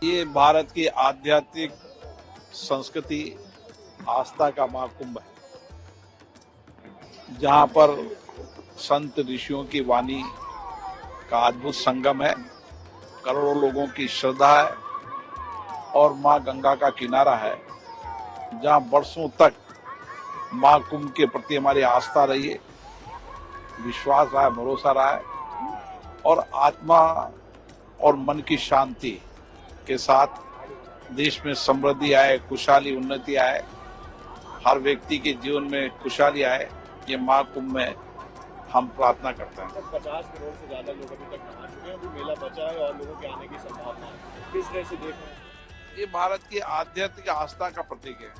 ये भारत की आध्यात्मिक संस्कृति आस्था का महाकुंभ है, जहाँ पर संत ऋषियों की वाणी का अद्भुत संगम है, करोड़ों लोगों की श्रद्धा है और माँ गंगा का किनारा है, जहाँ बरसों तक महाकुंभ के प्रति हमारी आस्था रही है, विश्वास रहा है, भरोसा रहा है और आत्मा और मन की शांति के साथ देश में समृद्धि आए, खुशहाली, उन्नति आए, हर व्यक्ति के जीवन में खुशहाली आए, ये महाकुंभ में हम प्रार्थना करते हैं। 50 करोड़ से ज्यादा लोग अभी तक नहा चुके हैं, अभी मेला बचा है और लोगों के आने की संभावना है। किस तरह से देख रहे हैं? ये भारत की आध्यात्मिक आस्था का प्रतीक है।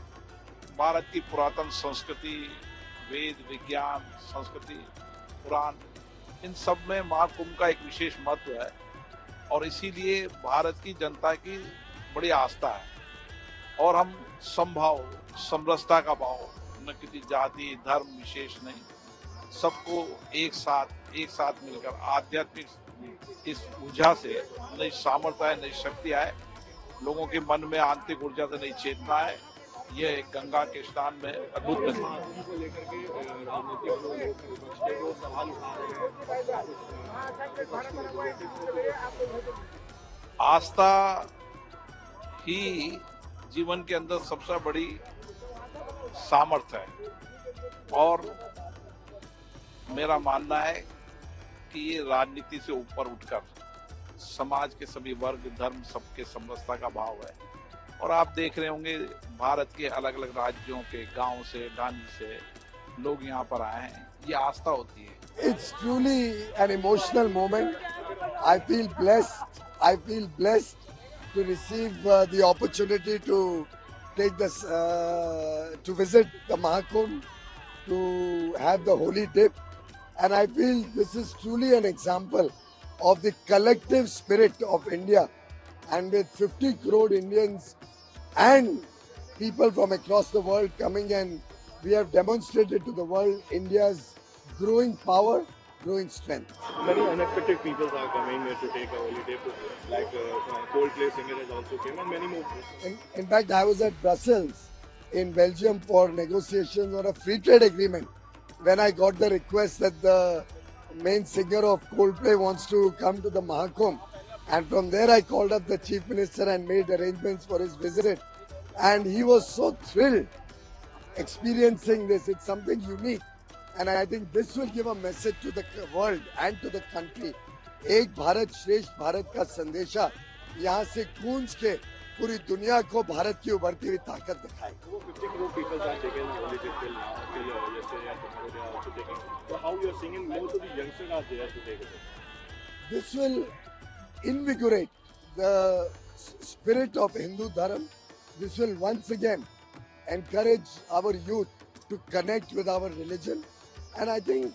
भारत की पुरातन संस्कृति, वेद, विज्ञान, संस्कृति, पुराण, इन सब में महाकुंभ का एक विशेष महत्व है और इसीलिए भारत की जनता की बड़ी आस्था है और हम समभाव, समरसता का भाव, न किसी जाति धर्म विशेष नहीं, सबको एक साथ मिलकर आध्यात्मिक इस ऊर्जा से नई सामर्थ्य है, नई शक्ति आए, लोगों के मन में आंतरिक ऊर्जा से नई चेतना है। ये गंगा के स्नान में अद्भुत नदी है। को लेकर के राजनीतिक लोग विपक्ष के वो सवाल उठा रहे हैं। आस्था ही जीवन के अंदर सबसे बड़ी सामर्थ्य है और मेरा मानना है कि ये राजनीति से ऊपर उठकर समाज के सभी वर्ग, धर्म, सबके समरसता का भाव है और आप देख रहे होंगे भारत के अलग अलग राज्यों के गांव से, ढांढी से लोग यहाँ पर आए हैं, ये आस्था होती है। It's truly an emotional moment. I feel blessed. I feel blessed to receive the opportunity to take this, to visit the Mahakumbh, to have the holy dip, and I feel this is truly an example of the collective spirit of India. And with 50 crore Indians and people from across the world coming, and we have demonstrated to the world India's growing power, growing strength. Many unexpected people are coming to take a holiday, like Coldplay singer has also came and many more. In fact, I was at Brussels in Belgium for negotiations on a free trade agreement when I got the request that the main singer of Coldplay wants to come to the Mahakumbh. And from there I called up the Chief Minister and made arrangements for his visit. And he was so thrilled experiencing this. It's something unique. And I think this will give a message to the world and to the country. एक भारत श्रेष्ठ भारत का संदेशा यहाँ से गूंज के पूरी दुनिया को भारत की उभरती हुई ताकत दिखाए। 50 crore people are taking holiday till yesterday and tomorrow they are also taking. So how you are seeing most of the youngsters are there to take it? This will invigorate the spirit of Hindu Dharma. This will once again encourage our youth to connect with our religion. And I think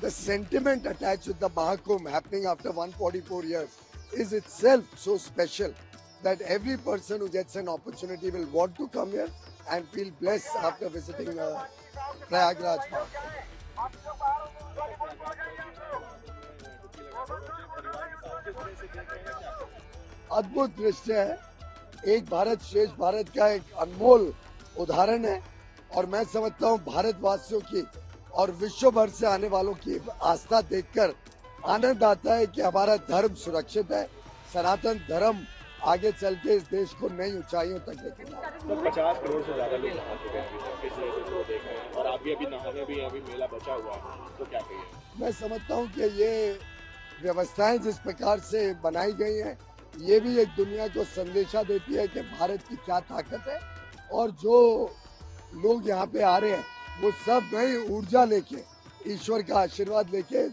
the sentiment attached with the Mahakumbh happening after 144 years is itself so special that every person who gets an opportunity will want to come here and feel blessed after visiting Prayagraj. अद्भुत दृश्य है, एक भारत श्रेष्ठ भारत का एक अनमोल उदाहरण है और मैं समझता हूँ भारतवासियों की और विश्व भर से आने वालों की आस्था देखकर आनंद आता है कि हमारा धर्म सुरक्षित है, सनातन धर्म आगे चल के इस देश को नई ऊंचाइयों तक लेके जाए। तो 50 करोड़ से ज्यादा लोग नहा चुके हैं किस तरह से इसको देख रहे हैं और आप भी अभी नहाने भी अभी मेला बचा हुआ है, तो क्या कहिए? मैं समझता हूँ कि ये व्यवस्थाएं जिस प्रकार से बनाई गई हैं, ये भी एक दुनिया को संदेशा देती है कि भारत की क्या ताकत है और जो लोग यहाँ पे आ रहे हैं वो सब नई ऊर्जा लेके, ईश्वर का आशीर्वाद लेके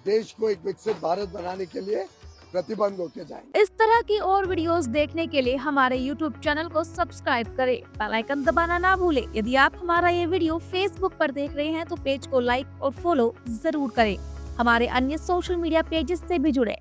देश को एक विकसित भारत बनाने के लिए प्रतिबद्ध होके जाएंगे। इस तरह की और वीडियोस देखने के लिए हमारे YouTube चैनल को सब्सक्राइब करें, बेल आइकन दबाना ना भूलें। यदि आप हमारा ये वीडियो Facebook पर देख रहे हैं तो पेज को लाइक और फॉलो जरूर करें। हमारे अन्य सोशल मीडिया पेजेस से भी जुड़े।